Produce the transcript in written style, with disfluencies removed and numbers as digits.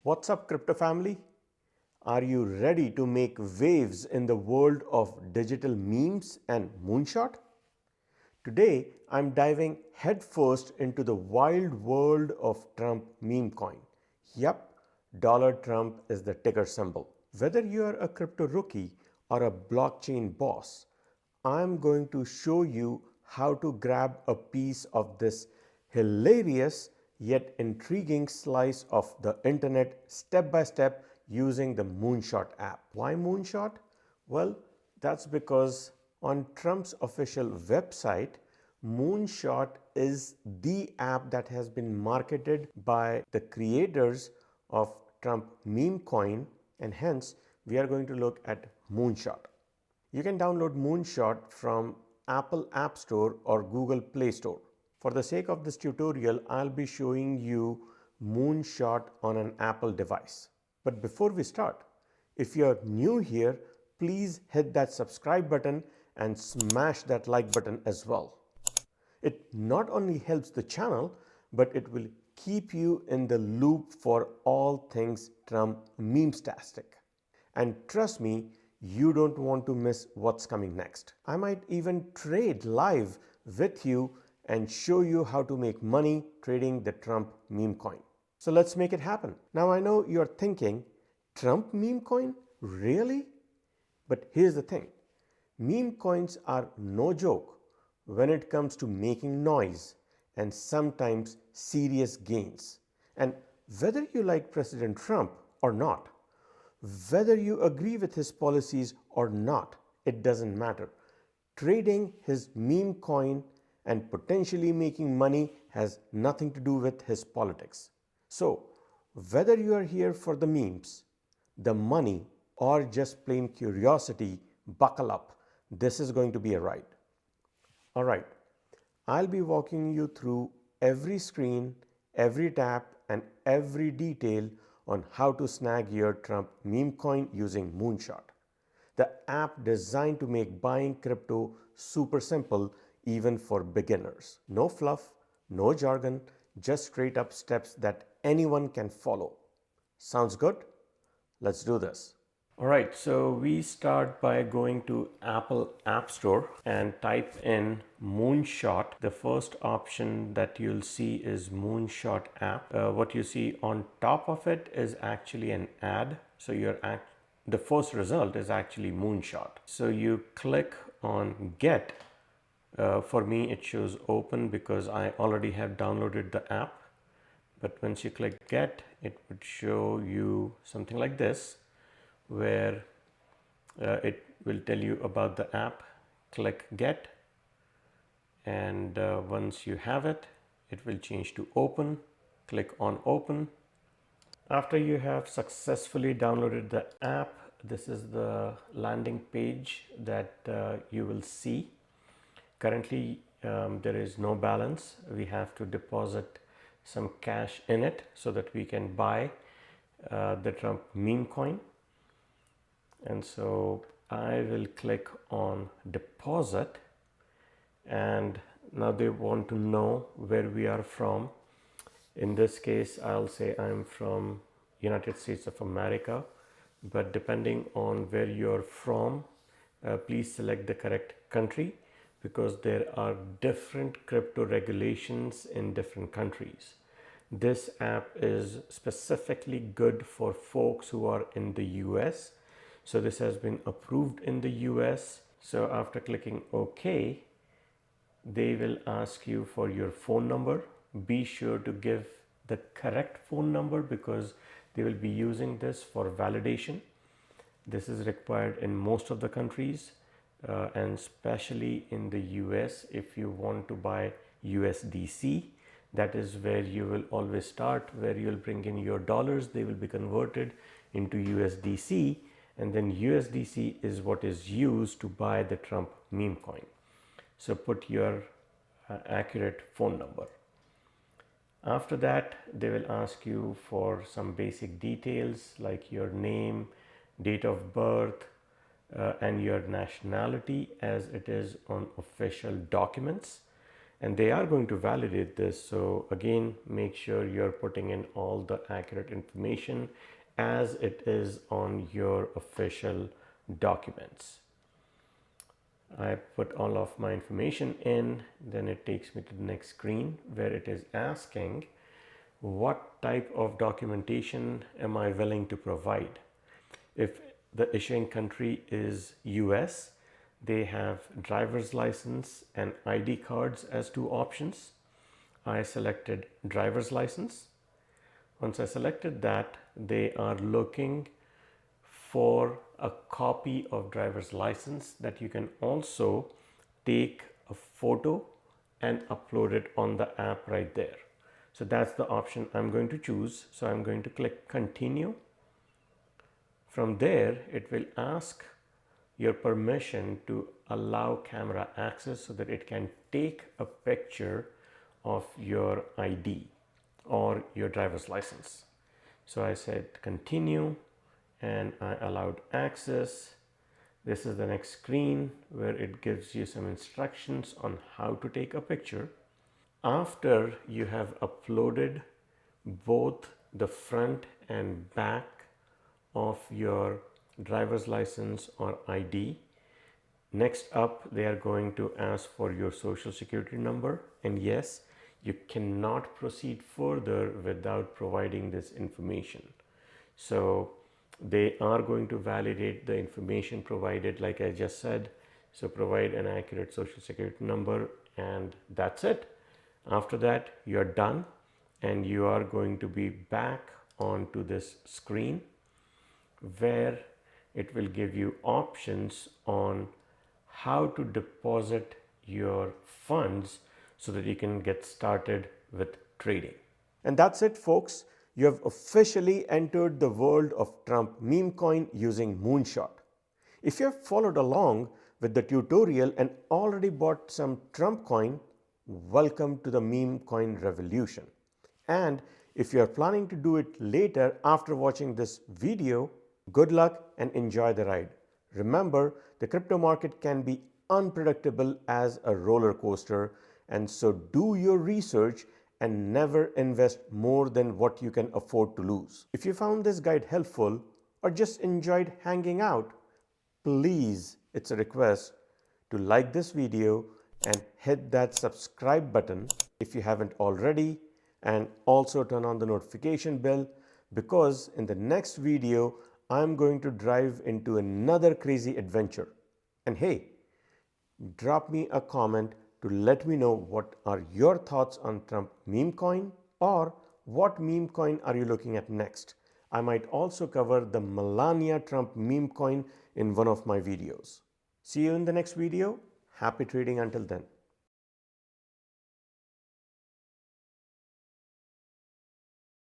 What's up, crypto family? Are you ready to make waves in the world of digital memes and MoonShot? Today, I'm diving headfirst into the wild world of Trump meme coin. Yep, Dollar Trump is the ticker symbol. Whether you're a crypto rookie or a blockchain boss, I'm going to show you how to grab a piece of this hilarious yet intriguing slice of the internet step by step using the MoonShot app. Why MoonShot? Well, that's because on Trump's official website, MoonShot is the app that has been marketed by the creators of Trump meme coin, and hence we are going to look at MoonShot. You can download MoonShot from Apple App Store or Google Play Store. For the sake of this tutorial, I'll be showing you MoonShot on an Apple device. But before we start, if you're new here, please hit that subscribe button and smash that like button as well. It not only helps the channel, but it will keep you in the loop for all things Trump meme-tastic. And trust me, you don't want to miss what's coming next. I might even trade live with you and show you how to make money trading the Trump meme coin. So let's make it happen. Now I know you're thinking, Trump meme coin? Really? But here's the thing. Meme coins are no joke when it comes to making noise and sometimes serious gains. And whether you like President Trump or not, whether you agree with his policies or not, it doesn't matter. Trading his meme coin and potentially making money has nothing to do with his politics. So, whether you are here for the memes, the money, or just plain curiosity, buckle up. This is going to be a ride. All right, I'll be walking you through every screen, every tap, and every detail on how to snag your Trump meme coin using MoonShot, the app designed to make buying crypto super simple even for beginners. No fluff, no jargon, just straight up steps that anyone can follow. Sounds good? Let's do this. All right, so we start by going to Apple App Store and type in MoonShot. The first option that you'll see is MoonShot app. What you see on top of it is actually an ad. So the first result is actually MoonShot. So you click on Get. For me, it shows open because I already have downloaded the app. But once you click Get, it would show you something like this, where it will tell you about the app. Click Get, and once you have it, it will change to Open. Click on Open. After you have successfully downloaded the app, this is the landing page that you will see. Currently, there is no balance. We have to deposit some cash in it so that we can buy the Trump meme coin. And so I will click on deposit, and now they want to know where we are from. In this case, I'll say I'm from United States of America, but depending on where you're from, please select the correct country, because there are different crypto regulations in different countries. This app is specifically good for folks who are in the US. So this has been approved in the US. So after clicking OK, they will ask you for your phone number. Be sure to give the correct phone number because they will be using this for validation. This is required in most of the countries, and especially in the US. If you want to buy USDC, that is where you will always start, where you'll bring in your dollars, they will be converted into USDC, and then USDC is what is used to buy the Trump meme coin. So put your accurate phone number. After that, they will ask you for some basic details like your name, date of birth, and your nationality as it is on official documents. and they are going to validate this. So again, make sure you're putting in all the accurate information as it is on your official documents. I put all of my information in, then it takes me to the next screen where it is asking what type of documentation am I willing to provide. If the issuing country is US, they have driver's license and ID cards as two options. I selected driver's license. Once I selected that, they are looking for a copy of driver's license that you can also take a photo and upload it on the app right there. So that's the option I'm going to choose. So I'm going to click continue. From there, it will ask your permission to allow camera access so that it can take a picture of your ID or your driver's license. So I said continue and I allowed access. This is the next screen where it gives you some instructions on how to take a picture. After you have uploaded both the front and back of your driver's license or ID, next up they are going to ask for your social security number, and yes, you cannot proceed further without providing this information. So they are going to validate the information provided like I just said. So provide an accurate social security number and that's it. After that, you're done and you are going to be back onto this screen where it will give you options on how to deposit your funds so that you can get started with trading. And that's it, folks. You have officially entered the world of Trump meme coin using MoonShot. If you have followed along with the tutorial and already bought some Trump coin, welcome to the meme coin revolution. And if you are planning to do it later after watching this video, good luck and enjoy the ride. Remember, the crypto market can be unpredictable as a roller coaster, and so do your research and never invest more than what you can afford to lose. If you found this guide helpful or just enjoyed hanging out, please, it's a request to like this video and hit that subscribe button if you haven't already, and also turn on the notification bell because in the next video I'm going to dive into another crazy adventure. And hey, drop me a comment to let me know what are your thoughts on Trump meme coin, or what meme coin are you looking at next. I might also cover the Melania Trump meme coin in one of my videos. See you in the next video. Happy trading until then.